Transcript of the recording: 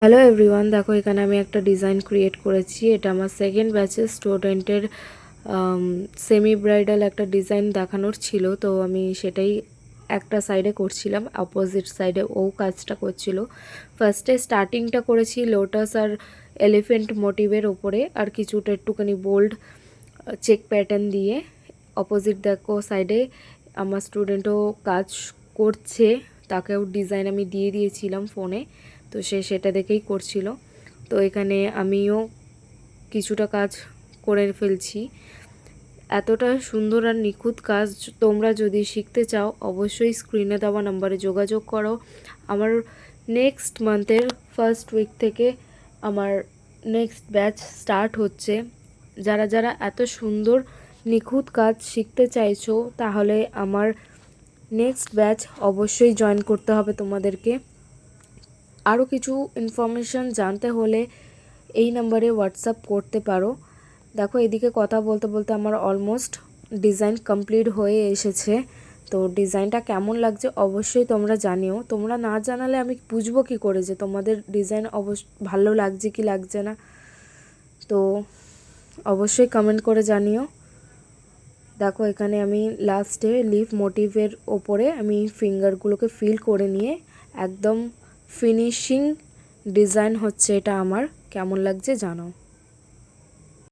Hello everyone, দেখো এখানে আমি একটা ডিজাইন ক্রিয়েট করেছি। এটা আমার সেকেন্ড ব্যাচের স্টুডেন্টের সেমি ব্রাইডাল একটা ডিজাইন দেখানোর ছিল, তো আমি সেটাই একটা সাইডে করছিলাম, অপোজিট সাইডে ও কাজটা করছিল। ফার্স্টে স্টার্টিংটা করেছি লোটাস আর এলিফেন্ট মোটিভের ওপরে, আর কিছুটা একটুখানি বোল্ড চেক প্যাটার্ন দিয়ে। অপোজিট দেখো সাইডে আমার স্টুডেন্টও কাজ করছে, তাকেও ডিজাইন আমি দিয়ে দিয়েছিলাম ফোনে, তো সে সেটা দেখেই করছিল। তো এখানে আমিও কিছুটা কাজ করে ফেলছি। এতটা সুন্দর আর নিখুঁত কাজ তোমরা যদি শিখতে চাও অবশ্যই স্ক্রিনে দেওয়া নাম্বারে যোগাযোগ করো। আমার নেক্সট মান্থের ফার্স্ট উইক থেকে আমার নেক্সট ব্যাচ স্টার্ট হচ্ছে। যারা যারা এত সুন্দর নিখুঁত কাজ শিখতে চাইছো তাহলে আমার নেক্সট ব্যাচ অবশ্যই জয়েন করতে হবে তোমাদেরকে। আরও কিছু ইনফরমেশান জানতে হলে এই নাম্বারে হোয়াটসঅ্যাপ করতে পারো। দেখো এদিকে কথা বলতে বলতে আমার অলমোস্ট ডিজাইন কমপ্লিট হয়ে এসেছে। তো ডিজাইনটা কেমন লাগছে অবশ্যই তোমরা জানিও। তোমরা না জানালে আমি বুঝবো কী করে যে তোমাদের ডিজাইন ভালো লাগছে কি লাগছে না। তো অবশ্যই কমেন্ট করে জানিও। দেখো এখানে আমি লাস্টে লিফ মোটিভের ওপরে আমি ফিঙ্গারগুলোকে ফিল করে নিয়ে একদম ফিনিশিং ডিজাইন হচ্ছে এটা আমার। কেমন লাগছে জানাও।